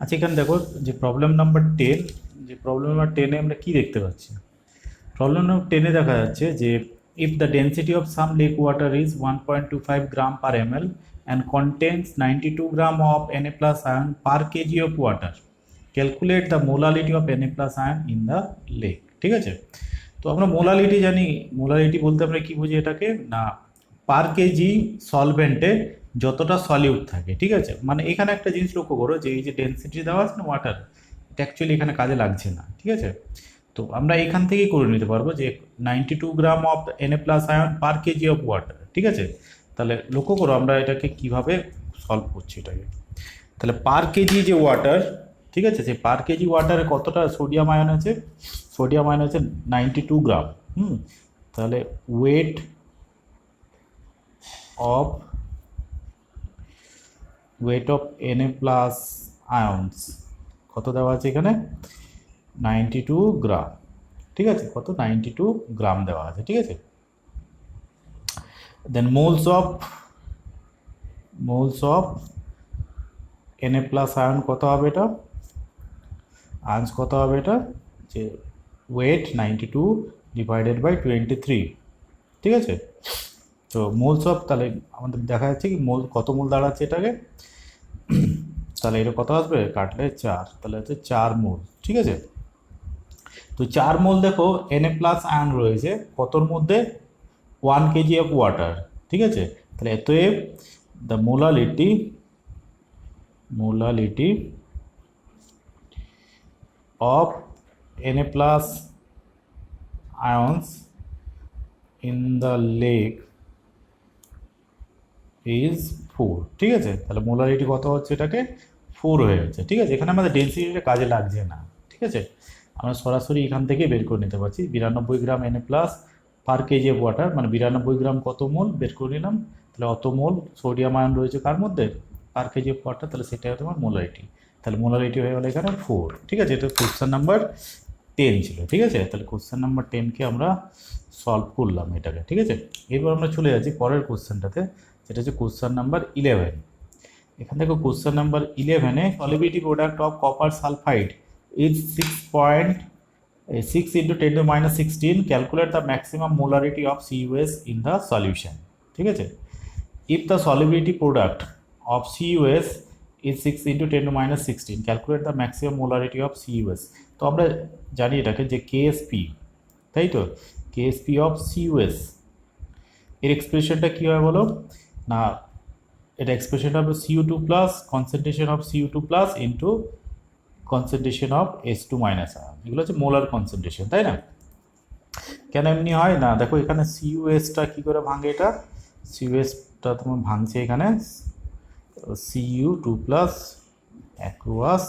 আচ্ছা, এখানে দেখো যে প্রবলেম নাম্বার 10, যে প্রবলেম নাম্বার 10-এ আমরা কি দেখতে পাচ্ছি? প্রবলেম নাম্বার 10-এ দেখা যাচ্ছে যে if the density of some lake water is 1.25 gram per ml and contains 92 gram of Na plus ion per KG of water, calculate the molality of Na plus ion in the lake. ঠিক আছে, তো আমরা molality জানি। Molality বলতে আমরা কি বুঝি এটাকে না, পার কেজি সলভেন্টে যতটা সলিউট থাকে। ঠিক আছে, মানে এখানে একটা জিনিস লক্ষ্য করো যে এই যে ডেনসিটি দেওয়া আছে না ওয়াটার, এটা অ্যাকচুয়ালি এখানে কাজে লাগছে না। ঠিক আছে, তো আমরা এখান থেকেই করে নিতে পারবো যে 92 gram of Na plus ion per KG of water. ঠিক আছে, তাহলে লক্ষ্য করো আমরা এটাকে কিভাবে সলভ করছি এটাকে। তাহলে পার কেজি যে ওয়াটার, ঠিক আছে, সেই পার কেজি ওয়াটারে কতটা সোডিয়াম আয়ন আছে? সোডিয়াম আয়ন আছে 92 গ্রাম। তাহলে weight of Na plus ions কত দেওয়া আছে এখানে? 92 গ্রাম। ঠিক আছে, কত? 92 গ্রাম দেওয়া আছে। ঠিক আছে, then moles of Na plus ion কত হবে এটা? আয়নস কত হবে এটা? যে ওয়েট 92 ডিভাইডেড বাই 23। ঠিক আছে, তো মোলস অফ, তাহলে আমাদের দেখা যাচ্ছে কি মোল কত মোল দাঁড়াচ্ছে এটাকে, তাহলে এটা কত আসবে? কাটলে 4, তাহলে হচ্ছে 4 মোল। ঠিক আছে, তো 4 মোল দেখো Na প্লাস আয়ন রয়েছে কতর মধ্যে? 1 কেজি অফ ওয়াটার। ঠিক আছে, তাহলে অতএব the molality of Na plus ions in the lake is 4। ঠিক আছে, তাহলে মোলারিটি কত হচ্ছে এটাকে? 4 হয়ে যাচ্ছে। ঠিক আছে, এখানে আমাদের ডেন্সিটিটা কাজে লাগছে না। ঠিক আছে, আমরা সরাসরি এখান থেকে বের করে নিতে পারছি 92 গ্রাম Na plus per KG of water, মানে 92 গ্রাম কত মোল বের করে নিলাম। তাহলে অত মোল সোডিয়াম আয়ন রয়েছে কার মধ্যে? পার কেজি অফ ওয়াটার, তাহলে সেটাই তোমার মোলারিটি। তাহলে মোলারিটি হয়ে গেলো এখানে 4। ঠিক আছে, এটা কোশ্চেন নাম্বার 10 ছিল। ঠিক আছে, তাহলে কোশ্চেন নাম্বার 10কে আমরা সলভ করলাম এটাকে। ঠিক আছে, এরপর আমরা চলে যাচ্ছি পরের কোশ্চেনটাতে, যেটা হচ্ছে কোশ্চেন নাম্বার 11। এখান থেকে কোশ্চেন নাম্বার 11-এ solubility product of copper sulphide is 6.6 into 10 to minus 16, calculate the maximum molarity of CuS in the solution. ঠিক আছে, if the solubility product of CuS is 6 into 10 to minus 16, calculate the maximum molarity of CuS। তো আমরা জানি এটাকে যে KSP, তাই তো, KSP of CuS এর এক্সপ্রেশনটা কী হয় বলো না, এটা এক্সপ্রেশনটা হবে CO2 plus concentration of CO2 plus into concentration of H2 minus ion, এগুলো হচ্ছে মোলার কনসেন্ট্রেশন, তাই না? কেন এমনি হয় না, দেখো এখানে CuSটা কী করে ভাঙে, এটা CuSটা তোমার ভাঙছে এখানে Cu2 প্লাস অ্যাকুয়াস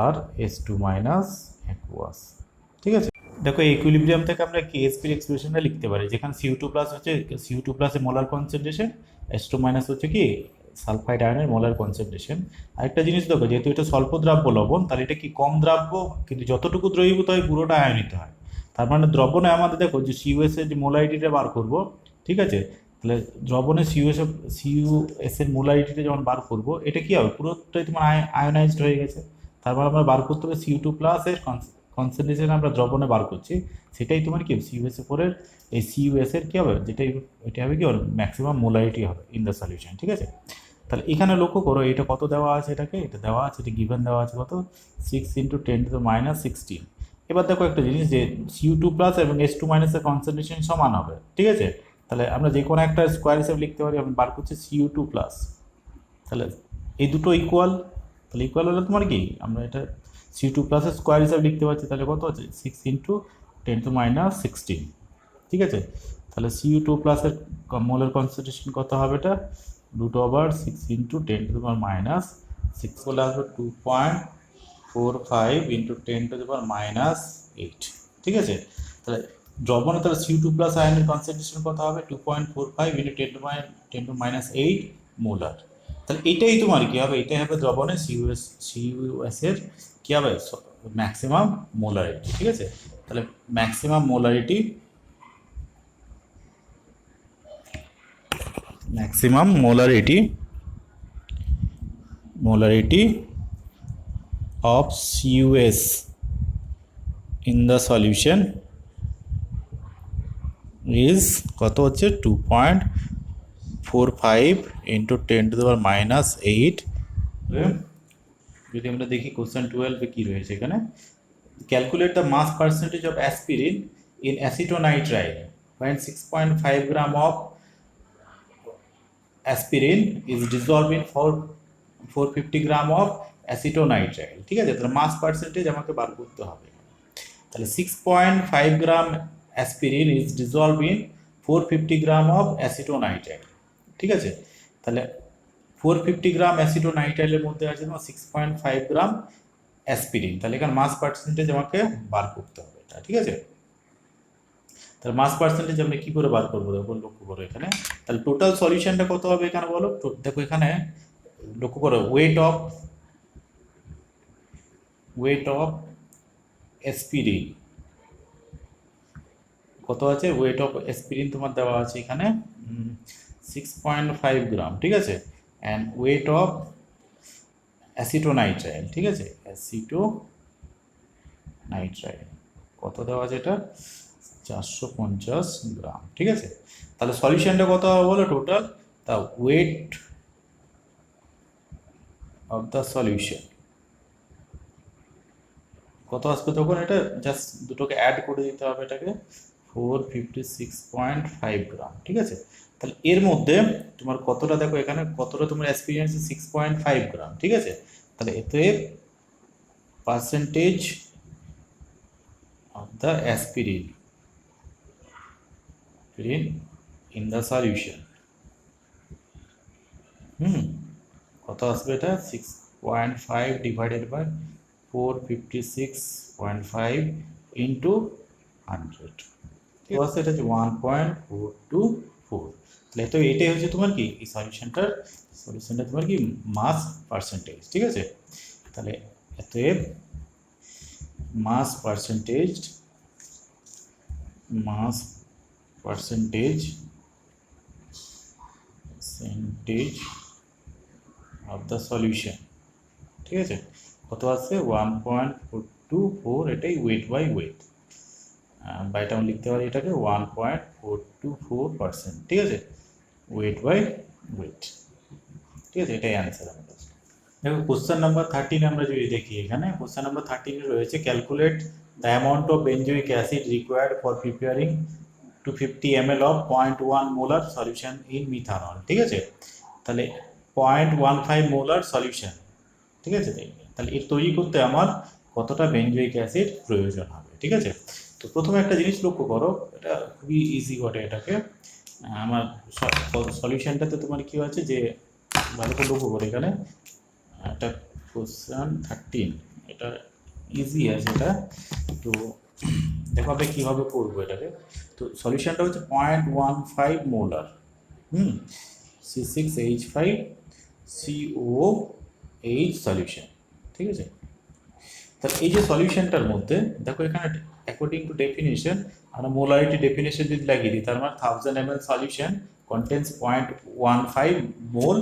আর H2 মাইনাস অ্যাকুয়াস। ঠিক আছে, দেখো ইকুইলিব্রিয়াম থেকে আমরা কেএসপির এক্সপ্রেশনটা লিখতে পারি, যেখানে CO2 প্লাস হচ্ছে CO2 প্লাসের মোলার কনসেন্ট্রেশন, H2 মাইনাস হচ্ছে কি সালফাইড আয়নের মোলার কনসেন্ট্রেশন। আরেকটা জিনিস দেখো, যেহেতু এটা স্বল্প দ্রাব্য লবণ, তাহলে এটা কি কম দ্রাব্য, কিন্তু যতটুকু দ্রবীভূত হয় পুরোটা আয়নিত হয়। তার মানে দ্রবণে আমাদের দেখো যে CuS এর যে মোলারিটিটা বার করব, ঠিক আছে, তাহলে দ্রবণে CuS এর মোলারিটিটা যখন বার করব, এটা কি হবে? পুরোটাই তোমার আয়োনাইজড হয়ে গেছে। তারপর আমরা বার করতে হবে CO2 প্লাস এর কনসেন্ট্রেশন আমরা দ্রবণে বার করছি, সেটাই তোমার কি CuS4 এর এই CuS এর কী হবে, যেটাই এটা হবে কি ওর ম্যাক্সিমাম মোলারিটি হবে ইন দ্য সলিউশন। ঠিক আছে, তাহলে এখানে লক্ষ্য করো এটা কত দেওয়া আছে, এটাকে এটা দেওয়া আছে, এটা গিভেন দেওয়া আছে কত? 6 ইন্টু 10 টু মাইনাস 16। এবার দেখো একটা জিনিস যে CO2 প্লাস এবং H2 মাইনাসের কনসেন্ট্রেশন সমান হবে। ঠিক আছে, তাহলে আমরা যে কোনো একটা স্কোয়ার হিসেবে লিখতে পারি, আমি বার করছি CO2 প্লাস, তাহলে এই দুটো ইকুয়াল, তাহলে ইকুয়াল হলে তোমার কি আমরা এটা CO2 প্লাসের স্কোয়ার হিসাবে লিখতে পারছি, তাহলে কত আছে? 6 ইন্টু 10 টু মাইনাস 16। ঠিক আছে, তাহলে CO2 প্লাসের মোলের কনসেন্ট্রেশন কত হবে? এটা √6 ইন্টু 10 টু মাইনাস 6 বলে আসবে 2.45 ইন্টু 10 টু মাইনাস 8। ঠিক আছে, তাহলে দ্রবণে তাহলে CO2 প্লাস আয়নের কনসেন্ট্রেশন কত হবে? 2.45 ইন্টু 10 টু মাইনাস 8 মোলার। তাহলে এটাই তোমার কী হবে? এটাই হবে দ্রবণে CuS এর কী হবে? Maximum molarity. ঠিক আছে, তাহলে maximum molarity of CuS in the solution is কত হচ্ছে 2.45 into 10 to the power minus 8। যদি আমরা দেখি কোশ্চেন 12 এ কি রয়েছে এখানে, calculate the mass percentage of aspirin in acetonitrile when 6.5 gram of aspirin is dissolved in 450 gram of acetonitrile। ঠিক আছে, তাহলে মাস পার্সেন্টেজ আমাকে বার করতে হবে। তাহলে 6.5 gram aspirin is dissolve in 450 gram of acetonitrile. ঠিক আছে, তাহলে 450 গ্রাম অ্যাসিটোনাইট্রাইলের মধ্যে আছে তোমার 6.5 গ্রাম অ্যাসপিরিন। তাহলে এখানে মাস পার্সেন্টেজ আমাকে বার করতে হবে এটা। ঠিক আছে, তাহলে মাস পার্সেন্টেজ আমরা কি করে বার করবো দেখো, লক্ষ্য করো এখানে। তাহলে টোটাল সলিউশনটা কত হবে এখানে বলো, দেখো এখানে লক্ষ্য করো, ওয়েট অফ অ্যাসপিরিন কত আছে, ওয়েট অফ অ্যাসপিরিন তোমার দেওয়া আছে এখানে 6.5 গ্রাম। ঠিক আছে, অ্যান্ড ওয়েট অফ অ্যাসিটোনাইট্রাইল, ঠিক আছে, অ্যাসিটোনাইট্রাইল কত দেওয়া আছে এটা 450 গ্রাম। ঠিক আছে, তাহলে সলিউশনটা কত হবে বলো টোটাল, তা ওয়েট অফ দ্য সলিউশন কত আসবে তখন, এটা জাস্ট দুটোকে অ্যাড করে দিতে হবে এটাকে 456.5 গ্রাম। ঠিক আছে, তাহলে এর মধ্যে তোমার কতটা দেখো এখানে কতটা তোমার অ্যাসপিরিন 6.5 গ্রাম। ঠিক আছে, তাহলে এতে percentage of the aspirin in the solution কত আসবে এটা 6.5 ডিভাইডেড বাই 456.5 ইন্টু 100, ঠিক আছে, এটা হচ্ছে 1.424। তাহলে তো এটাই হচ্ছে তোমার কি এই সলিউশনটা তোমার কি মাস পার্সেন্টেজ। ঠিক আছে, তাহলে এতএব মাস percentage of the solution। ঠিক আছে, কত আছে 1.424, এটাই ওয়েট বাই ওয়েট, বা এটা আমি লিখতে পারি এটাকে 1.424%। ঠিক আছে, ওয়েট বাই ওয়েট। ঠিক আছে, এটাই অ্যান্সার আমাদের। দেখো কোশ্চেন নাম্বার 13 আমরা যদি দেখি, এখানে কোশ্চেন নাম্বার 13 রয়েছে calculate the amount of benzoic acid required for preparing 250 ml of 0.1 molar solution in methanol. ঠিক আছে, তাহলে 0.15 মোলার সলিউশন। ঠিক আছে, তাহলে এর তৈরি করতে আমার কতটা বেঞ্জোইক অ্যাসিড প্রয়োজন হবে। ঠিক আছে, তো প্রথমে একটা জিনিস লক্ষ্য করো, এটা খুবই ইজি ঘটে এটাকে, আমার সলিউশনটাতে তোমার কি আছে যে ভালো করে লক্ষ্য করো, এখানে একটা কোশ্চেন 13 এটা ইজি আছে এটা। তো দেখো আমরা কীভাবে করবো এটাকে। তো সলিউশনটা হচ্ছে 0.15 মোলার C6H5COOH সলিউশন। ঠিক আছে, তাহলে এই যে সলিউশনটার মধ্যে দেখো এখানে অ্যাকর্ডিং টু ডেফিনেশন আমরা মোলারিটি ডেফিনেশন যদি লাগিয়ে দিই, তার মানে 1000 ml সলিউশন কন্টেন্স 0.15 মোল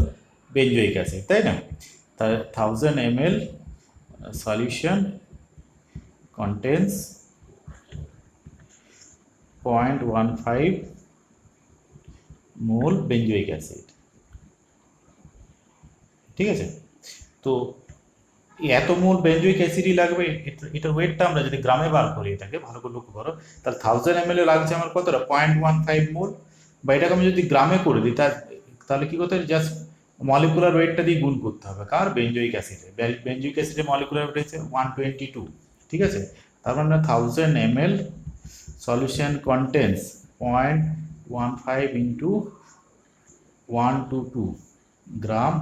বেঞ্জোইক অ্যাসিড, তাই না? তাহলে 1000 ml সলিউশন কন্টেন্স 0.15 মোল বেঞ্জোইক অ্যাসিড। ঠিক আছে, তো এত মোল বেঞ্জোইক অ্যাসিডই লাগবে, এটার ওয়েটটা আমরা যদি গ্রামে বার করি, এটাকে ভালো করে লক্ষ্য করো, তাহলে 1000 ml লাগছে আমার কতটা 0.15 মোল, বা এটাকে আমি যদি গ্রামে করে দিই তাহলে কি করতে হবে, জাস্ট মলিকুলার ওয়েটটা দিয়ে গুণ করতে হবে কার, বেঞ্জোইক অ্যাসিডে। বেঞ্জোইক অ্যাসিডের মলিকুলার ওয়েট হচ্ছে 122। ঠিক আছে, তার মানে 1000 ml solution contains 0.15 into 122 gram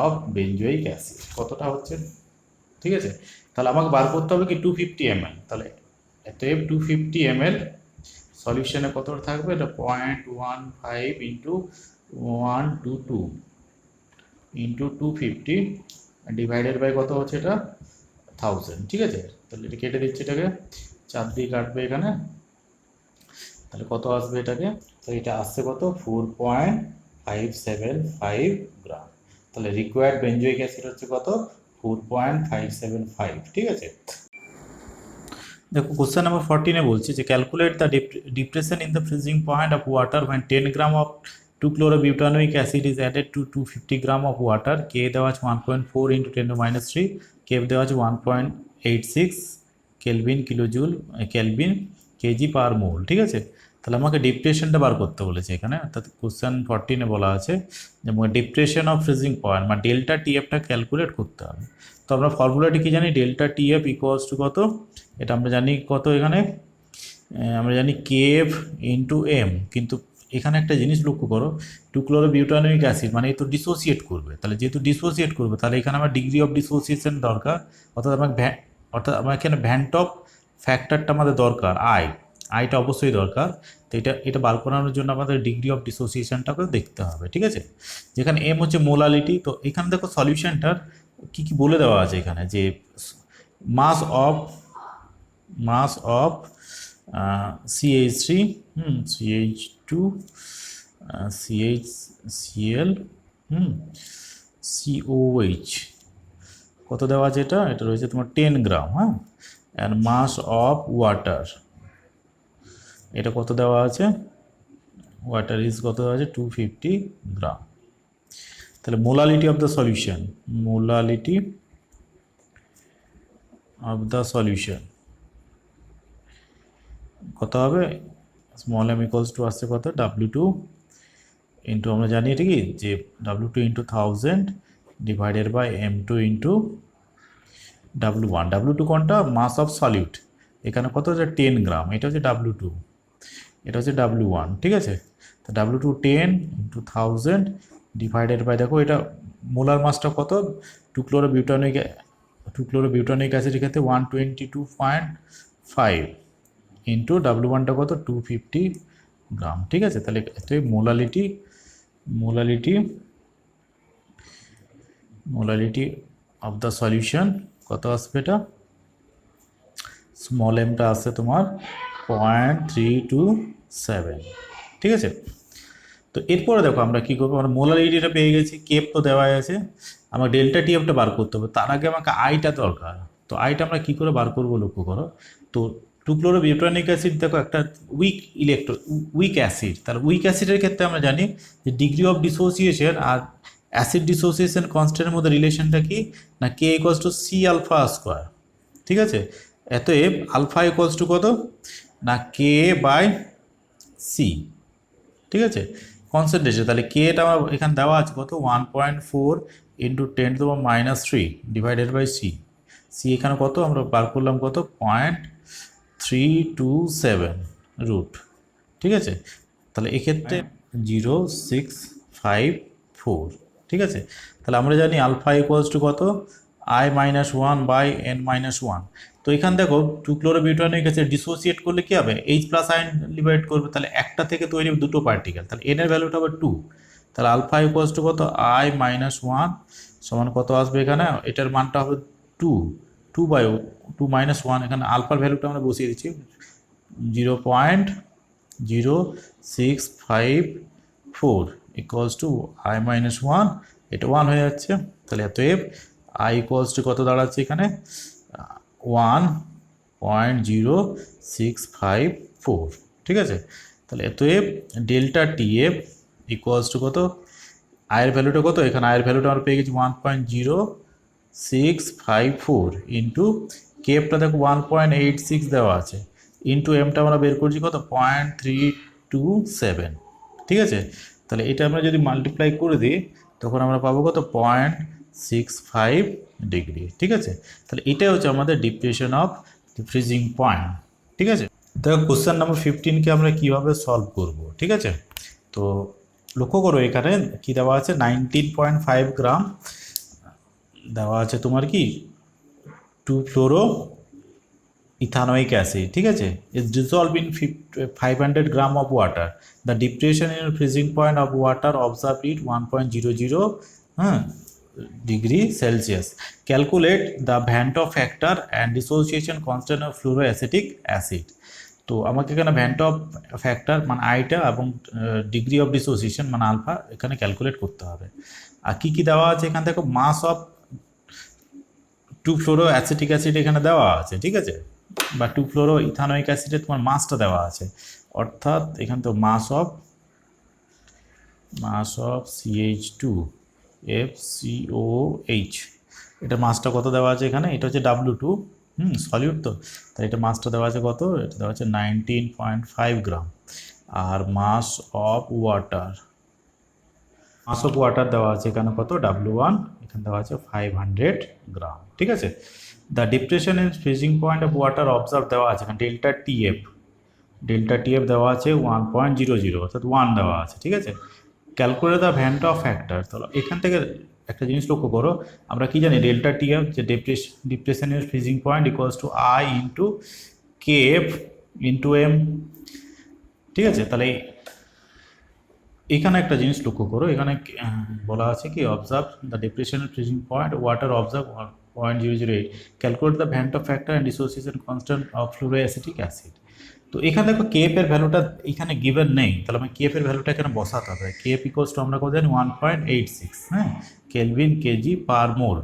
of benzoic acid, কতটা হচ্ছে। ঠিক আছে, তাহলে আমাকে বার করতে হবে কি 250 ml। তাহলে এতএব 250 ml সলিউশনে কতটা থাকবে, এটা 0.15 into 122 into 250 ডিভাইডেড বাই কত হচ্ছে এটা 1000। ঠিক আছে, তাহলে এটা কেটে দিচ্ছে, এটাকে 4 দিয়ে কাটবে এখানে, তাহলে কত আসবে এটাকে, তো এটা আসছে কত 4.575 গ্রাম। তাহলে রিকোয়ার্ড বেঞ্জোইক অ্যাসিড হচ্ছে কত 4.575, ঠিক আছে। দেখো কোশ্চেন নাম্বার 14 বলছে যে calculate the depression in the freezing point of water when 10 gram of 2-chlorobutanoic acid is added to 250 gram of water. কে দেওয়া আছে 1.4 × 10⁻³ কে দেওয়া আছে 1.86 kelvin kilojoule kelvin KG per mole, ঠিক আছে। তাহলে আমাকে ডিপ্রেশনটা বার করতে বলেছে এখানে, অর্থাৎ কোশ্চেন 14 বলা আছে যে ডিপ্রেশন অফ ফ্রিজিং পয়েন্ট মানে ডেল্টা টিএফটা ক্যালকুলেট করতে হবে। তো আমরা ফর্মুলাটি কি জানি, ডেল্টা টিএফ ইকুয়ালস টু কত, এটা আমরা জানি কত, এখানে আমরা জানি কেএফ ইন্টু এম। কিন্তু এখানে একটা জিনিস লক্ষ্য করো, 2-chlorobutyric অ্যাসিড মানে এ তো ডিসোসিয়েট করবে, তাহলে যেহেতু ডিসোসিয়েট করবে তাহলে এখানে আমার ডিগ্রি অফ ডিসোসিয়েশন দরকার, অর্থাৎ আমার এখানে ভ্যান্টপ ফ্যাক্টরটা আমাদের দরকার, আইটা অবশ্যই দরকার। তো এটা বার করানোর জন্য আমাদের ডিগ্রি অফ ডিসোসিয়েশনটাকে দেখতে হবে, ঠিক আছে। যেখানে এম হচ্ছে মোলালিটি, তো এখানে দেখো সলিউশনটার কী কী বলে দেওয়া আছে এখানে, যে মাস of CH3 CH2 CHCl COH কত দেওয়া আছে, এটা রয়েছে তোমার 10 গ্রাম, হ্যাঁ। অ্যান্ড মাস অফ ওয়াটার এটা কত দেওয়া আছে, ওয়াটার ইজ কত দেওয়া আছে 250 গ্রাম। তাহলে মোলালিটি অফ দ্য সলিউশন, কত হবে, স্মল এম ইকুয়ালস টু আসছে কত W2 ইন্টু, আমরা জানি এটা কি যে W2 into 1000 divided by M2 into W1। W2 কোনটা, মাস অফ সলিউট, এখানে কত হচ্ছে 10 গ্রাম, এটা হচ্ছে W2, এটা হচ্ছে W1, ঠিক আছে। তো W2 10 ইন্টু 1000 ডিভাইডেড বাই, দেখো এটা মোলার মাসটা কত, 2-chlorobutyric অ্যাসিডের ক্ষেত্রে 122.5 ইন্টু W1টা কত 250 গ্রাম, ঠিক আছে। তাহলে এতই মোলালিটি অফ দ্য সলিউশন কত আসবে, এটা স্মল এমটা আসছে তোমার 0.327, ঠিক আছে। তো এরপরে দেখো আমরা কী করবো, আমরা মোলালিটিটা পেয়ে গেছি, কেপ তো দেওয়াই আছে, আমার ডেল্টা টিএফটা বার করতে হবে, তার আগে আমাকে আইটা দরকার। তো আইটা আমরা কী করে বার করবো লক্ষ্য করো, তো 2-chlorobutyric অ্যাসিড দেখো একটা উইক অ্যাসিড, তাহলে উইক অ্যাসিডের ক্ষেত্রে আমরা জানি যে ডিগ্রি অফ ডিসোসিয়েশন আর অ্যাসিড ডিসোসিয়েশন কনস্ট্যান্টের মধ্যে রিলেশনটা কি না, K equals to C alpha square, ঠিক আছে। অতএব আলফা ইকুয়ালস টু কত না কে বাই সি, ঠিক আছে, কনসেন্ট্রেশন। তাহলে কেটা আমার এখানে দেওয়া আছে কত 1.4 ইন্টু 10⁻³ ডিভাইডেড বাই সি এখানে কত আমরা বার করলাম কত 0.327 রুট, ঠিক আছে। তাহলে এক্ষেত্রে 0.654, ঠিক আছে। তাহলে আমরা জানি আলফা ইকুয়ালস টু কত I-1 বাই N-1। তো এখানে দেখো 2-chlorobutyric অ্যাসিড ডিসোসিয়েট করলে কি হবে, H+ আয়ন লিবারেট করবে, তাহলে একটা থেকে তৈরি দুটো পার্টিকেল, তাহলে N এর ভ্যালুটা হবে 2, তাহলে আলফা ইকুয়ালস টু কত I-1 সমান কত আসবে এখানে, এটার মানটা হবে 2/2 এখানে আলফার ভ্যালুটা আমরা বসিয়ে দিচ্ছি 0.0654 ইকুয়ালস টু I-1, এটা 1 হয়ে যাচ্ছে। তাহলে অতএব I ইকুয়ালস টু কত দাঁড়াচ্ছে এখানে 1.0654, ঠিক আছে। তাহলে অতএব ডেল্টা টিএফ ইকুয়ালস টু কত, আয়ের ভ্যালুটা কত, এখানে আয়ের ভ্যালুটা আমরা পেয়ে গেছি 1.0654 ইন্টু কেপটা দেখো 1.86 দেওয়া আছে, ইন্টু এমটা আমরা বের করছি কত 0.327, ঠিক আছে। তাহলে এটা আমরা যদি মাল্টিপ্লাই করে দিই তখন আমরা পাবো কত 0.65 ডিগ্রি, ঠিক আছে। তাহলে এটাই হচ্ছে আমাদের depression of the freezing point, ঠিক আছে। দেখো কোশ্চেন নাম্বার 15কে আমরা কিভাবে সলভ করব, ঠিক আছে। তো লক্ষ্য করো এখানে কি দেওয়া আছে 19.5 গ্রাম দেওয়া আছে তোমার কি 2-chloroethanoic অ্যাসিড, ঠিক আছে, is dissolve in 500 gram of water, the depression in freezing point of water observe it 1.00 degree Celsius, calculate the van't Hoff factor and dissociation constant of fluoroacetic acid. তো আমাকে এখানে ভ্যান্টো ফ্যাক্টর মানে আইটা এবং degree of dissociation মানে alpha এখানে ক্যালকুলেট করতে হবে। আর কি কি দেওয়া আছে এখানে দেখো, mass of two fluoroacetic acid এখানে দেওয়া আছে, ঠিক আছে, বা টু ফ্লোরো ইথানোইক অ্যাসিডে তোমার মাসটা দেওয়া আছে, অর্থাৎ এখানে তো মাস অফ CH2 FCOH, এটা মাসটা কত দেওয়া আছে এখানে, এটা হচ্ছে W2, সলিউট তো, তাই এটা মাসটা দেওয়া আছে কত, এটা দেওয়া আছে 19.5 গ্রাম। আর মাস অফ ওয়াটার দেওয়া আছে এখানে কত, W1, এখানে দেওয়া আছে 500 গ্রাম, ঠিক আছে। The depression in freezing point of water observe দেওয়া আছে এখানে ডেল্টা টিএফ দেওয়া আছে 1.00, অর্থাৎ 1 দেওয়া আছে, ঠিক আছে। Calculate the van of factor, তাহলে এখান থেকে একটা জিনিস লক্ষ্য করো, আমরা কি জানি ডেল্টা টিএফ যে depression in freezing point equals to I into KF into M, ঠিক আছে। তাহলে এখানে একটা জিনিস লক্ষ্য করো, এখানে বলা আছে কি observe the depression in freezing point water observe 0.008, calculate the van of factor and dissociation constant of fluoroacetic acid. তো এখানে দেখো কেএফ এর ভ্যালুটা এখানে গিভেন নেই, তাহলে আমি কেএফ এর ভ্যালুটা এখানে বসাতে হবে। কেএফ ইকুয়ালস টু আমরা কত জানি 1.86, হ্যাঁ, কেলভিন কেজি পার মোল,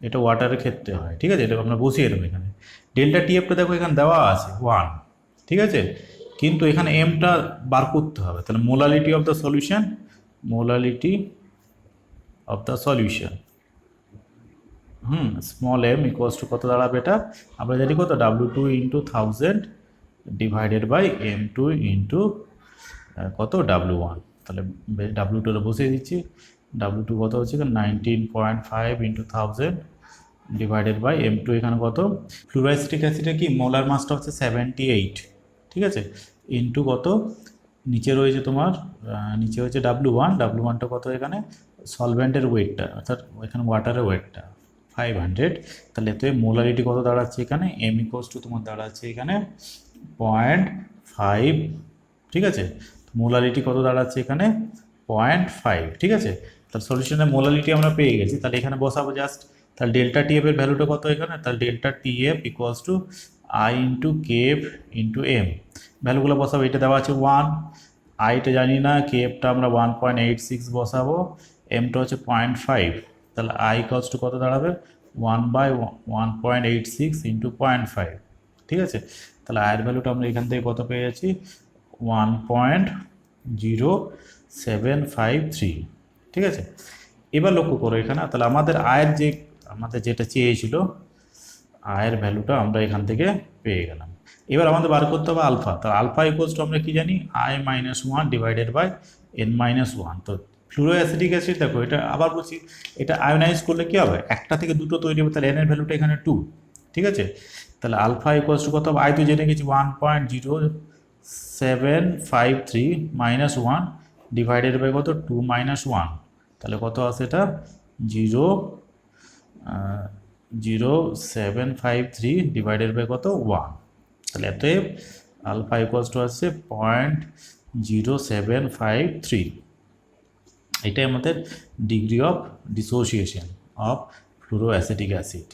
এটা ওয়াটারের ক্ষেত্রে হয়, ঠিক আছে, এটা আমরা বসিয়ে দেবো এখানে। ডেল্টা টিএফটা দেখো এখানে দেওয়া আছে 1, ঠিক আছে, কিন্তু এখানে এমটা বার করতে হবে, তাহলে molality of the solution, small M equals to কত দাঁড়াবে, এটা আমরা জানি কত, W2 into 1000 divided by M2 into কত, W1, তাহলে W2 বসিয়ে দিচ্ছি, W2 কত হচ্ছে 19.5 ইন্টু 1000 ডিভাইডেড বাই M2 এখানে কত, ফ্লুরোঅ্যাসিটিক অ্যাসিডের কি মোলার মাসটা হচ্ছে 78, ঠিক আছে, ইন্টু কত, নিচে রয়েছে তোমার নিচে হচ্ছে W1টা কত এখানে, সলভেন্টের ওয়েটটা, অর্থাৎ এখানে ওয়াটারের ওয়েটটা 500, তাহলে এতে মোলারিটি কত দাঁড়াচ্ছে এখানে, M ইকুয়ালস টু তোমার দাঁড়াচ্ছে এখানে 0.5, ঠিক আছে, মোলারিটি কত দাঁড়াচ্ছে এখানে 0.5, ঠিক আছে। তাহলে সলিউশনের মোলারিটি আমরা পেয়ে গেছি, তাহলে এখানে বসাবো জাস্ট, তাহলে ডেল্টা টিএফ এর ভ্যালুটা কত এখানে, তাহলে delta TF equals to I into KF into M, ভ্যালুগুলো বসাবো, এটা দেওয়া আছে 1, আইটা জানি না, কেএফটা আমরা 1.86 বসাবো, এমটা হচ্ছে 0.5, তাহলে I ইকুয়ালস টু কত দাঁড়াবে 1/1.86 ইন্টু 0.5, ঠিক আছে। তাহলে আয়ের ভ্যালুটা আমরা এখান থেকে কত পেয়ে যাচ্ছি 1.0753, ঠিক আছে। এবার লক্ষ্য করো এখানে, তাহলে আমাদের আয়ের যেটা চেয়েছিল আয়ের ভ্যালুটা আমরা এখান থেকে পেয়ে গেলাম। এবার আমাদের বার করতে হবে আলফা, তাহলে আলফা ইকুয়ালস টু আমরা কি জানি I-1 ডিভাইডেড বাই N-1, তো ফ্লুরোঅ্যাসিটিক অ্যাসিড দেখো, এটা আবার বলছি, এটা আয়োনাইজ করলে কি হবে, একটা থেকে দুটো তৈরি হবে, তাহলে N এর ভ্যালুটা এখানে 2, ঠিক আছে। তাহলে আলফা ইকুয়ালস টু কত হবে, আই তো জেনে গেছি 1.0753 মাইনাস 1 ডিভাইডেড বাই কত 2 মাইনাস 1, তাহলে কত আছে এটা 0.0753 ডিভাইডেড বাই কত 1, তাহলে এতে আলফা ইকুয়ালস টু আছে 0.0753, এটাই আমাদের degree of dissociation of fluoroacetic acid.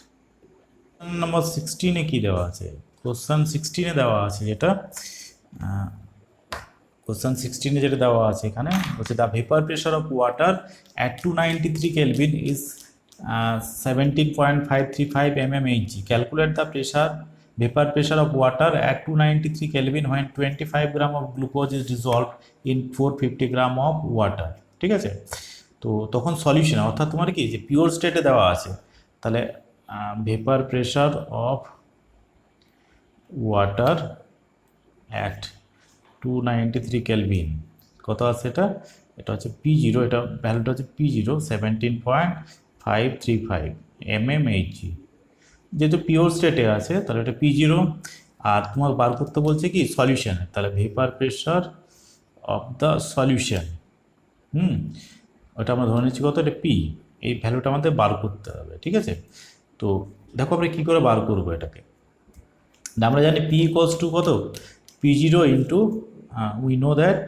নম্বর 16-এ কী দেওয়া আছে, কোশ্চেন 16-এ দেওয়া আছে যেটা যেটা দেওয়া আছে এখানে হচ্ছে the vapour pressure of water at 293 kelvin is 17.535 mmHg, calculate the vapor pressure of water at 293 Kelvin when 25 gram of glucose is dissolved in 450 gram of water, ঠিক আছে। তো তখন সলিউশন অর্থাৎ তোমার কি যে পিওর স্টেটে দেওয়া আছে, তাহলে vapour pressure of water at 293 kelvin কত আছে, এটা হচ্ছে P0, এটা ভ্যালুটা হচ্ছে P0 17.535 mmHg, যেহেতু পিওর স্টেটে আছে তাহলে এটা P0, আর তোমার বার করতে বলছে কি সলিউশন, তাহলে vapour pressure of the solution, ওটা আমরা ধরে নিচ্ছি কত, এটা P, এই ভ্যালুটা আমাদের বার করতে হবে, ঠিক আছে। তো দেখো আমরা কী করে বার করবো এটাকে, আমরা জানি P ইকুয়ালস টু কত, P0 into we know that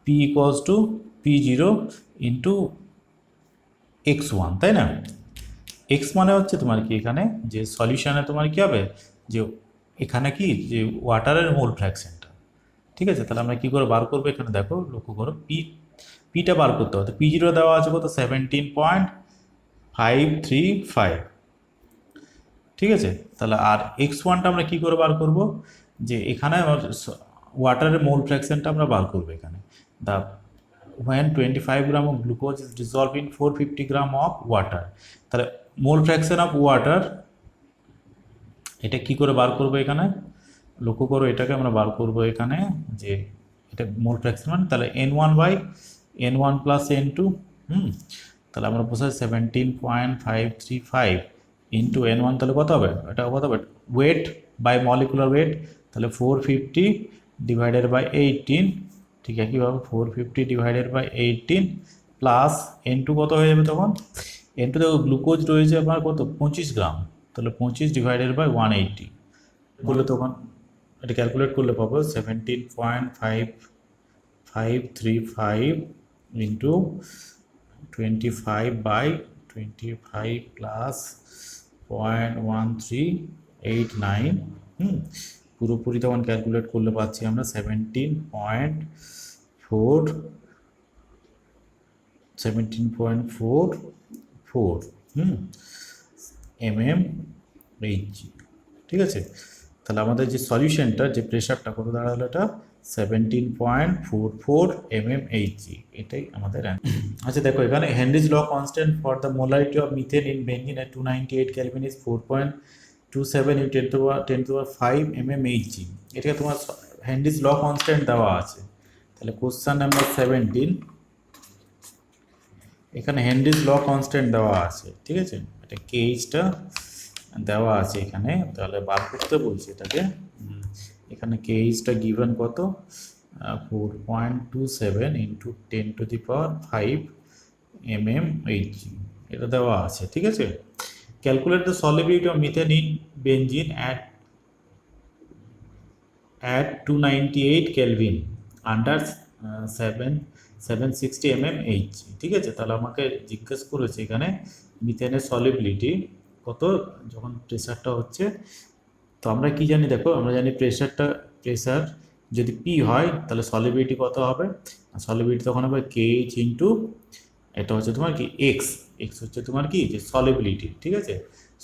P equals to P0 into x1, তাই না। এক্স মানে হচ্ছে তোমার কি এখানে যে সলিউশনে তোমার কি হবে, যে এখানে কি যে ওয়াটারের মোল ফ্র্যাকশনটা, ঠিক আছে। তাহলে আমরা কী করে বার করবো, এখানে দেখো লক্ষ্য করো, পিটা বার করতে হবে, তো P0 দেওয়া আছে কত 17.535, ঠিক আছে। তাহলে আর x1টা আমরা কি করে বার করব, যে এখানে ওয়াটারের মোল ফ্র্যাকশনটা আমরা বার করব এখানে। The when 25 gram of glucose is dissolved in 450 gram of water, তাহলে মোল ফ্র্যাকশন অফ ওয়াটার এটা কি করে বার করব এখানে, লক্ষ্য করো এটাকে আমরা বার করব এখানে, যে এটা মোল ফ্র্যাকশন মানে তাহলে n1 প্লাস n2, তাহলে আমরা বসাই 17.535 ইন্টু n1, তাহলে কত হবে, এটা কত হবে ওয়েট বাই মলিকুলার ওয়েট, তাহলে 450 ডিভাইডেড বাই 18, ঠিক একইভাবে 450 ডিভাইডেড বাই 18 প্লাস n2 কত হয়ে যাবে তখন, n2 দেখো গ্লুকোজ রয়েছে আপনার কত 25 গ্রাম, তাহলে 25 ডিভাইডেড বাই 180 করলে তখন এটা ক্যালকুলেট করলে পাবো 17.5535 ইন্টু 25 বাই 25 প্লাস 0.1389, পুরোপুরি তখন ক্যালকুলেট করলে পাচ্ছি আমরা 17.44 mmHg, ঠিক আছে। তাহলে আমাদের যে সলিউশনটা যে প্রেশারটা কত দাঁড়ালো, এটা 17.44 mmHg, এটাই আমাদের আচ্ছা দেখো এখানে Henry's law constant for the molarity of methane in benzene at 298 kelvin is 4.27 into 10⁵ mmHg, এটা তোমার হেনরিজ ল কনস্ট্যান্ট দেওয়া আছে। তাহলে কোশ্চেন নাম্বার 17, এখানে হেনরিজ ল কনস্ট্যান্ট দেওয়া আছে, ঠিক আছে, এটা কেএইচটা দেওয়া আছে এখানে, তাহলে বার করতে বলছি এটাকে। এখানে কেএইচটা গিভেন কত 4.27 ইন্টু 10⁵ mmHg, এটা দেওয়া আছে, ঠিক আছে। Calculate the solubility of methane in benzene at 298 kelvin under 760 mmHg, ঠিক আছে। তাহলে আমাকে জিজ্ঞেস করেছে এখানে মিথেনের সলিবিলিটি কত যখন প্রেসারটা হচ্ছে, তো আমরা কি জানি দেখো, আমরা জানি প্রেসার যদি পি হয় তাহলে সলিবিলিটি কত হবে, সলিবিলিটি তখন হবে কেএইচ ইন্টু, এটা হচ্ছে তোমার কি এক্স হচ্ছে তোমার কি যে সলিবিলিটি, ঠিক আছে,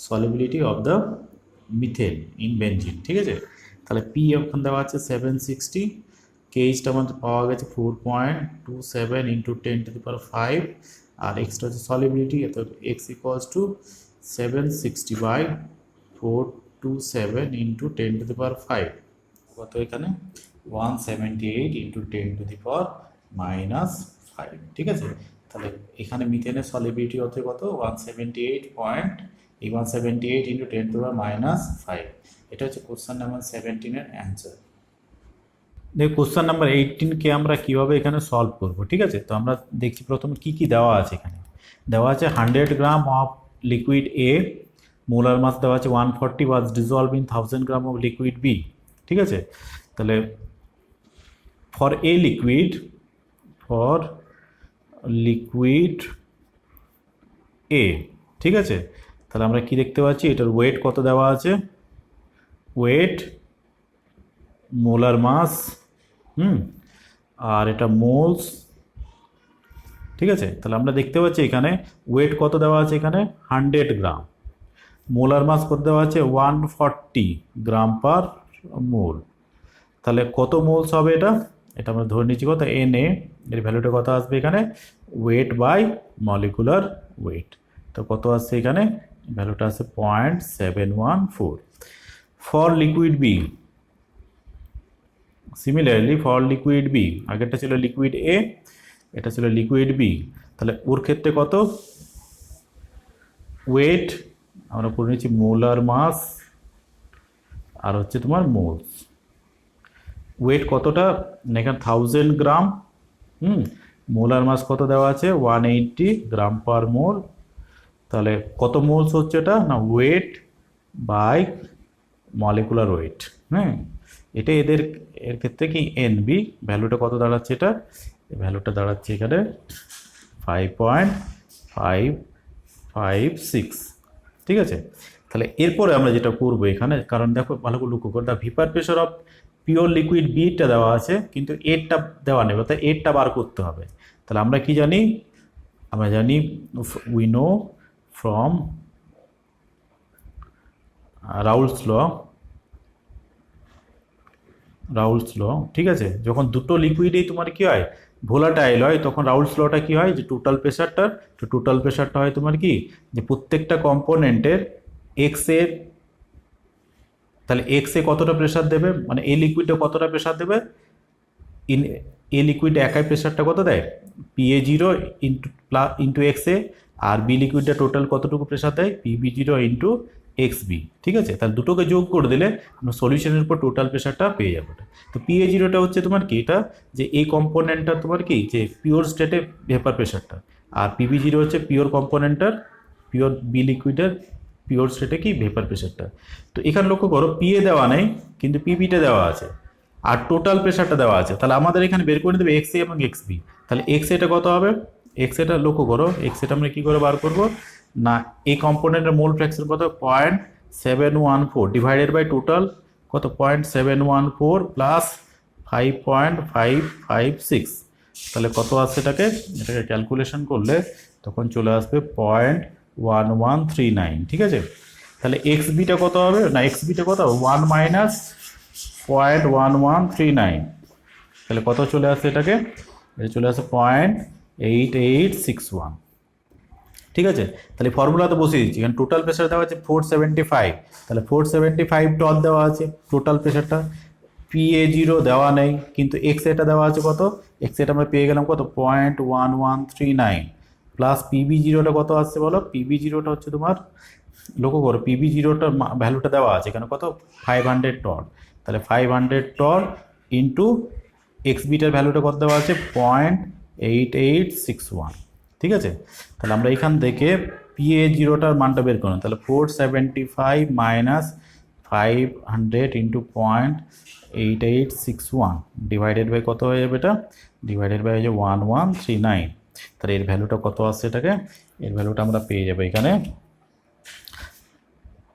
solubility of the methane in benzene, ঠিক আছে। তাহলে পি এখন দেওয়া আছে 760, কেএইচটা আমাদের পাওয়া গেছে 4.27 ইন্টু 10⁵, আর এক্সটা হচ্ছে সলিবিলিটি, এত X equals to 760 by 427 into 10⁵, কত এখানে 178 ইন্টু 10⁻⁻5, ঠিক আছে। তাহলে এখানে মিথেনের সলিবিলিটি হচ্ছে কত 178 ইন্টু 10⁻⁻5, এটা হচ্ছে কোশ্চেন নাম্বার 17 এর অ্যান্সার। দেখো কোশ্চেন নাম্বার 18কে আমরা কিভাবে এখানে সলভ করব, ঠিক আছে। তো আমরা দেখছি প্রথমে কি কি দেওয়া আছে, এখানে দেওয়া আছে 100 gram of liquid A, molar mass দেওয়া আছে 140 was dissolve in 1000 gram of liquid B, ঠিক আছে। তাহলে ফর লিকুইড এ, ঠিক আছে। তাহলে আমরা কি দেখতে পাচ্ছি, এটার ওয়েট কত দেওয়া আছে, ওয়েট মোলার মাস, আর এটা মোলস, ঠিক আছে। তাহলে আমরা দেখতে পাচ্ছি এখানে ওয়েট কত দেওয়া আছে, এখানে 100 গ্রাম, মোলার মাস কত দেওয়া আছে 140 গ্রাম পার মোল, তাহলে কত মোলস হবে এটা আমরা ধরে নিচ্ছি কত Na, এর ভ্যালুটা কত আসবে এখানে ওয়েট বাই মলিকুলার ওয়েট, তো কত আসছে এখানে ভ্যালুটা আছে 0.714। For liquid B, similarly for liquid B, আগেরটা ছিল লিকুইড এ, এটা ছিল লিকুইড বি, তাহলে ওর ক্ষেত্রে কত ওয়েট আমরা করে নিচ্ছি মোলার মাস আর হচ্ছে তোমার মোলস, ওয়েট কতটা এখানে 1000 গ্রাম, মোলার মাস কত দেওয়া আছে 180 গ্রাম পার মোল, তাহলে কত মোলস হচ্ছে এটা না ওয়েট বাই মলিকুলার ওয়েট, এটা এর ক্ষেত্রে কি এনবি, ভ্যালুটা কত দাঁড়াচ্ছে, এটা ভ্যালুটা দাঁড়াচ্ছে এখানে 5.556, ঠিক আছে। তাহলে এরপরে আমরা যেটা করবো এখানে, কারণ দেখো ভালো করে লক্ষ্য করো, the vapour pressure of pure liquid বিটা দেওয়া আছে কিন্তু এরটা দেওয়া নেই, অর্থাৎ এরটা বার করতে হবে। তাহলে আমরা কি জানি, আমরা জানি উই নো ফ্রম রাউলস ল, ঠিক আছে, যখন দুটো লিকুইডেই তোমার কি হয় ভোলাটাইল হয়, তখন রাউলস লটা কি হয় যে টোটাল প্রেশারটা হয় তোমার কি যে প্রত্যেকটা কম্পোনেন্টের এক্স এর, তাহলে এক্স এ কতটা প্রেশার দেবে, মানে এই লিকুইডটা কতটা প্রেশার দেবে, ইন এ লিকুইড একাই প্রেশারটা কত দেয় PA0 ইন্টু এক্স এ, আর বি লিকুইডটা টোটাল কতটুকু প্রেশার দেয় PB0 ইন্টু XB, ঠিক আছে, তাহলে দুটোকে যোগ করে দিলে আমরা সলিউশনের উপর টোটাল প্রেশারটা পেয়ে যাবো। তো PA0টা হচ্ছে তোমার কি এটা যে এই কম্পোনেন্টটা তোমার কি যে পিওর স্টেটে ভেপার প্রেশারটা, আর PB0 হচ্ছে পিওর বি লিকুইডের পিওর স্টেটে কি ভেপার প্রেশারটা। তো এখানে লক্ষ্য করো PA দেওয়া নেই কিন্তু PBটা দেওয়া আছে আর টোটাল প্রেশারটা দেওয়া আছে, তাহলে আমাদের এখানে বের করে দেবে এক্স এ এবং এক্স বি। তাহলে এক্স এটা কত হবে, এক্স এটা লক্ষ্য করো, এক্স এটা আমরা কী করে বার করবো না, এই কম্পোনেন্টের মোল ফ্র্যাকশন কত 0.714 ডিভাইডেড বাই টোটাল কত 0.714 প্লাস 5.556, তাহলে কত আসছে এটাকে ক্যালকুলেশন করলে তখন চলে আসবে 0.1139, ঠিক আছে। তাহলে এক্স বিটা কত হবে না, এক্স বিটা কত 1 মাইনাস 0.1139, তাহলে কত চলে আসছে এটা চলে আসছে 0.8861, ঠিক আছে। তাহলে ফর্মুলাতে বসিয়ে দিচ্ছি, এখানে টোটাল প্রেশার দেওয়া আছে 475, তাহলে 475 টন দেওয়া আছে টোটাল প্রেশারটা, PA0 দেওয়া নেই কিন্তু এক্স এটা দেওয়া আছে কত, এক্স এটা আমরা পেয়ে গেলাম কত 0.1139 প্লাস PB0টা কত আসছে বলো, PB0টা হচ্ছে তোমার লক্ষ্য করো PB0টার ভ্যালুটা দেওয়া আছে এখানে কত 500 টন, তাহলে 500 টন ইন্টু এক্স বিটার ভ্যালুটা কত দেওয়া আছে 0.8861, ঠিক আছে। তাহলে আমরা এখান থেকে PA0টার মানটা বের করলাম, তাহলে 475 মাইনাস 500 ইন্টু 0.8861 ডিভাইডেড বাই কত হয়ে যাবে, এটা ডিভাইডেড বাই হয়ে যাবে 1139, তাহলে এর ভ্যালুটা কত আসছে এর ভ্যালুটা আমরা পেয়ে যাবো এখানে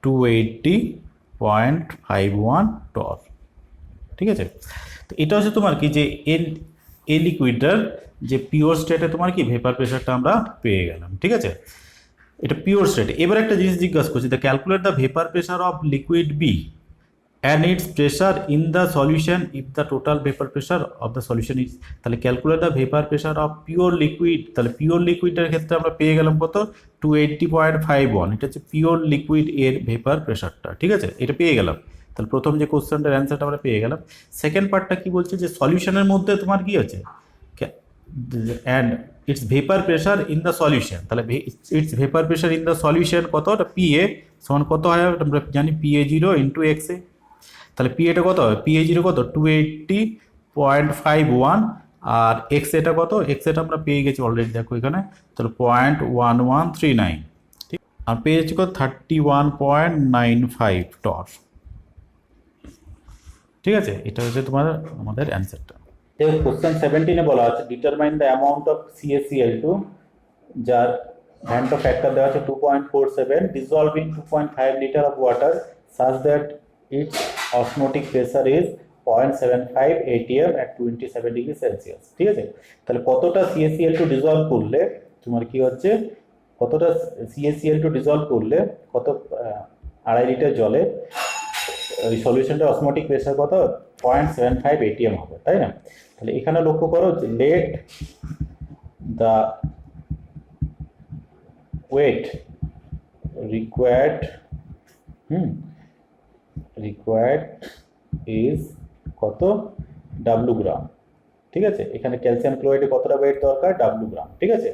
280.51 টন, ঠিক আছে। তো এটা হচ্ছে তোমার কি যে এই লিকুইডটার যে পিওর স্টেটে তোমার কি ভেপার প্রেশারটা আমরা পেয়ে গেলাম, ঠিক আছে, এটা পিওর স্টেট। এবার একটা জিনিস জিজ্ঞাসা করছি, the calculate the vapour pressure of liquid B and its pressure in the solution if the total vapour pressure of the solution is, তাহলে calculate the vapour pressure of pure liquid, তাহলে pure লিকুইডের ক্ষেত্রে আমরা পেয়ে গেলাম কত 280.51, এটা হচ্ছে পিওর লিকুইড এর ভেপার প্রেশারটা, ঠিক আছে, এটা পেয়ে গেলাম। তাহলে প্রথম যে কোশ্চেনটার অ্যান্সারটা আমরা পেয়ে গেলাম। সেকেন্ড পার্টটা কি বলছে যে সলিউশনের মধ্যে তোমার কি আছে and its vapour pressure in the solution, তাহলে its vapour pressure in the solution কত PA সমান কত হয় আমরা জানি PA0 ইন্টু এক্স এ, তাহলে PAটা কত হবে PA0 কত 280.51 আর এক্স এটা কত, এক্স এটা আমরা পেয়ে গেছি অলরেডি দেখো এখানে, তাহলে 0.1139, ঠিক, আর পেয়ে যাচ্ছি কত 31.95 টন, ঠিক আছে। এটা হচ্ছে তোমার আমাদের অ্যান্সারটা। দেখো কোশ্চেন 17-এ বলা আছে determine the amount of CaCl2 যার ভ্যান্টো ফ্যাক্টর দেওয়া আছে 2.47 dissolved in 2.5 litre of water such that it's osmotic pressure is 0.75 atm at 27 degree Celsius, ঠিক আছে। তাহলে কতটা CaCl2 ডিজলভ করলে তোমার কি হচ্ছে, কতটা CaCl2 ডিজলভ করলে কত 2.5 লিটার জলে ওই সলিউশনটা অসমোটিক প্রেসার কত 0.75 atm হবে, তাই না। তাহলে এখানে লক্ষ্য করো যে let the weight required is কত W গ্রাম, ঠিক আছে। এখানে ক্যালসিয়াম ক্লোরাইডে কতটা ওয়েট দরকার W গ্রাম, ঠিক আছে।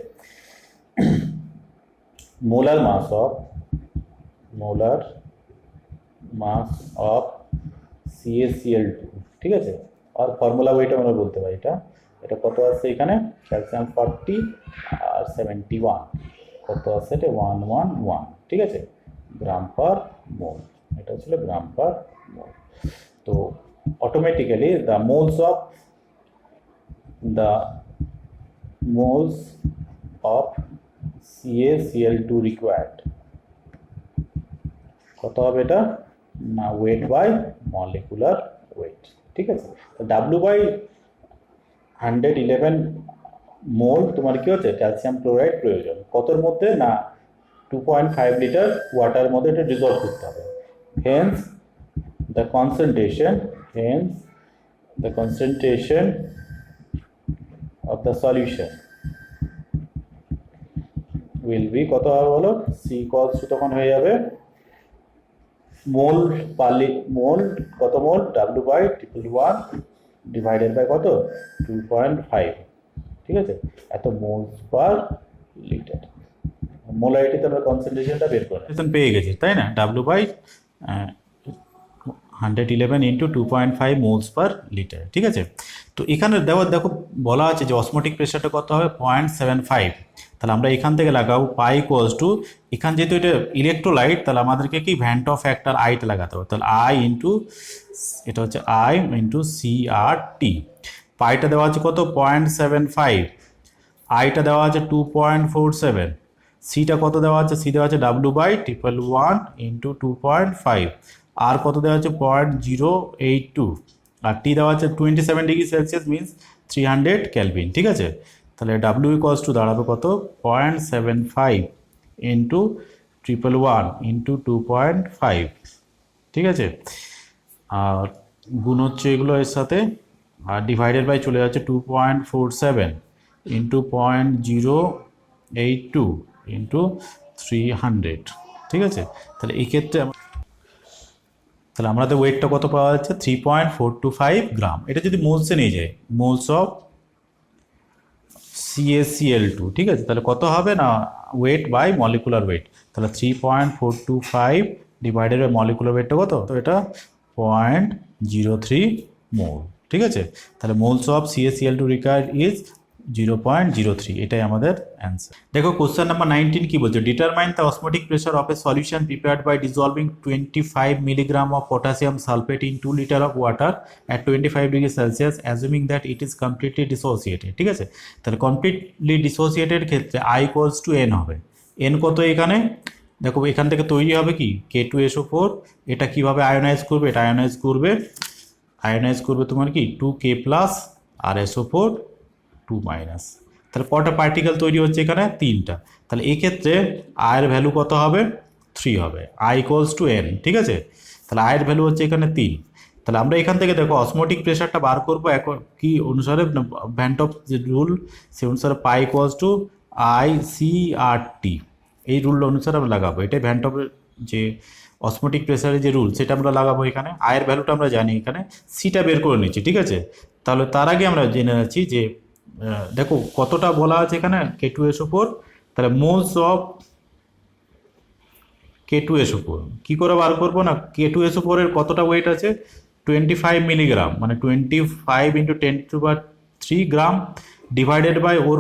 মোলার মাস অফ CaCl2, ঠিক আছে, আর ফর্মুলা ওয়েট আমরা বলতে পারি এটা কত আছে এখানে ক্যালসিয়াম 40 আর 71 কত আছে এটা 111, ঠিক আছে, গ্রাম পার মোল, এটা ছিল গ্রাম পার মোল। তো automatically the moles of CaCl2 required কত হবে এটা না ওয়েট বাই মলিকুলার ওয়েট, ঠিক আছে। W বাই 111 মোল তোমার কি হচ্ছে ক্যালসিয়াম ক্লোরাইড প্রয়োজন কতর মধ্যে না 2.5 লিটার ওয়াটার মধ্যে এটা ডিজলভ করতে হবে, hence the concentration of the solution will be কত হবে বলো, C equals to তখন হয়ে যাবে মোল পার মোল, কত মোল, W বাই 111 ডিভাইডেড বাই কত 2.5, ঠিক আছে, এত মোলস পার লিটার। মোলারিটিতে আমরা কনসেন্ট্রেশনটা বের করে পেয়ে গেছি, তাই না, W by 111 into 2.5 moles per litre, ঠিক আছে। তো এখানে দেখো বলা আছে যে অসমোটিক প্রেশারটা কত হবে 0.75, তাহলে আমরা এখান থেকে লাগাবো পাই ইকুয়ালস টু, এখান যেহেতু এটা ইলেকট্রোলাইট তাহলে আমাদেরকে কি ভ্যান টপ ফ্যাক্টর আইটা লাগাতে হবে, তাহলে আই ইন্টু এটা হচ্ছে আই ইন্টু CRT। পাইটা দেওয়া আছে কত 0.75, আইটা দেওয়া আছে 2.47, সিটা কত দেওয়া আছে, সি দেওয়া আছে W বাই 111 ইন্টু 2.5, আর কত দেওয়া আছে 0.082, আর টি দেওয়া আছে 27 ডিগ্রি সেলসিয়াস মিনস 300 কেলভিন, ঠিক আছে। তাহলে W ইকুয়ালস টু দাঁড়াবে কত 0.75 ইন্টু 111 ইন্টু 2.5, ঠিক আছে, আর গুণ হচ্ছে এগুলো এর সাথে, আর ডিভাইডেড বাই চলে যাচ্ছে 2.47 ইন্টু 0.082 ইন্টু 300, ঠিক আছে। তাহলে এই ক্ষেত্রে তাহলে আমাদের ওয়েটটা কত পাওয়া যাচ্ছে 3.425 গ্রাম। এটা যদি মোলসে নিয়ে যায়, মোলস অফ CaCl2, ঠিক আছে, তাহলে কত হবে না ওয়েট বাই মলিকুলার ওয়েট, তাহলে 3.425 ডিভাইডেড বাই মলিকুলার ওয়েটটা কত, তো এটা 0.03 মোল, ঠিক আছে। তাহলে moles of CaCl2 required is 0.03, এটাই আমাদের অ্যান্সার। দেখো কোশ্চেন নাম্বার 19 কি বলছে, determine the osmotic pressure of a solution prepared by dissolving 25 milligram of potassium sulphate in 2 litre of water at 25 degree Celsius assuming that it is completely dissociated, ঠিক আছে। তাহলে completely dissociated ক্ষেত্রে I equals to N হবে, N কত এখানে দেখো, এখান থেকে তৈরি হবে কি K2SO4, এটা কিভাবে আয়োনাইজ করবে, এটা আয়োনাইজ করবে তোমার কি 2K প্লাস আর SO4 2 মাইনাস, তাহলে কটা পার্টিকেল তৈরি হচ্ছে এখানে 3টা, তাহলে এই ক্ষেত্রে আয়ের ভ্যালু কত হবে 3 হবে, I ইকুয়ালস টু N, ঠিক আছে। তাহলে আয়ের ভ্যালু হচ্ছে এখানে 3, তাহলে আমরা এখান থেকে দেখো অসমোটিক প্রেশারটা বার করবো এখন কি অনুসারে, ভ্যান টপ যে রুল সে অনুসারে পাই ইকুয়ালস টু ICRT, এই রুল অনুসারে আমরা লাগাবো, এটাই ভ্যান টপের যে অসমোটিক প্রেশারের যে রুল সেটা আমরা লাগাবো এখানে। আয়ের ভ্যালুটা আমরা জানি, এখানে সিটা বের করে নিচ্ছি, ঠিক আছে। তাহলে তার আগে আমরা জেনে যাচ্ছি যে দেখো কতটা বলা আছে এখানে K2SO4, তাহলে মোলস অফ K2SO4 কি করে বার করবো না, K2SO4 এর কতটা ওয়েট আছে 25 মিলিগ্রাম, মানে 25 ইন্টু 10⁻³ গ্রাম ডিভাইডেড বাই ওর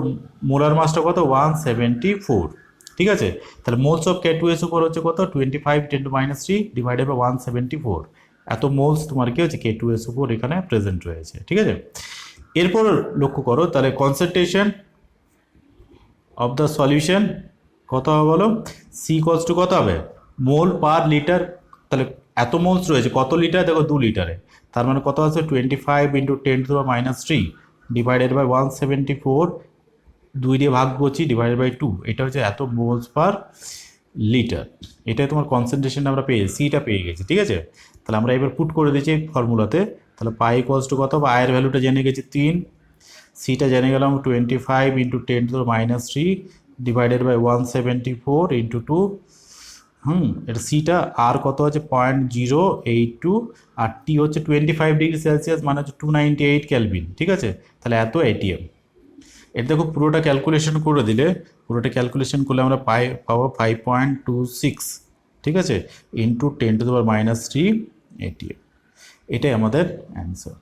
মোলার মাসটা কত 174, ঠিক আছে। তাহলে মোলস অফ K2SO4 হচ্ছে কত 25 × 10⁻³ ডিভাইডেড বাই 174, এত মোলস তোমার কি হচ্ছে K2SO4 এখানে প্রেজেন্ট রয়েছে, ঠিক আছে। এরপর লক্ষ্য করো, তাহলে কনসেন্ট্রেশন অফ দ্য সলিউশন কত হবে বলো, C ইকুয়ালস টু কত হবে মোল পার লিটার, তাহলে এত মোলস রয়েছে কত লিটার, দেখো 2 লিটারে, তার মানে কত আছে 25 ইন্টু 10⁻³ ডিভাইডেড বাই 174, 2 দিয়ে ভাগ করছি ডিভাইডেড বাই 2, এটা হচ্ছে এত মোলস পার লিটার, এটাই তোমার কনসেন্ট্রেশন আমরা সিটা পেয়ে গেছি, ঠিক আছে। তাহলে আমরা এবার পুট করে দিচ্ছি ফর্মুলাতে, তাহলে পাই ইকুয়ালস টু কত, আয়ের ভ্যালুটা জেনে গেছি 3, সিটা জেনে গেলাম 25 ইন্টু 10⁻³ ডিভাইডেড বাই 174 ইন্টু 2, এটা সিটা আর কত আছে 0.082, আর টি হচ্ছে 25 ডিগ্রি সেলসিয়াস মানে হচ্ছে 298 কেলভিন, ঠিক আছে। তাহলে এত ATM, এটা দেখো পুরোটা ক্যালকুলেশন করে দিলে, পুরোটা ক্যালকুলেশন করলে আমরা পাবো 5.26, ঠিক আছে, ইন্টু 10⁻³ ATM, এটাই আমাদের অ্যান্সার।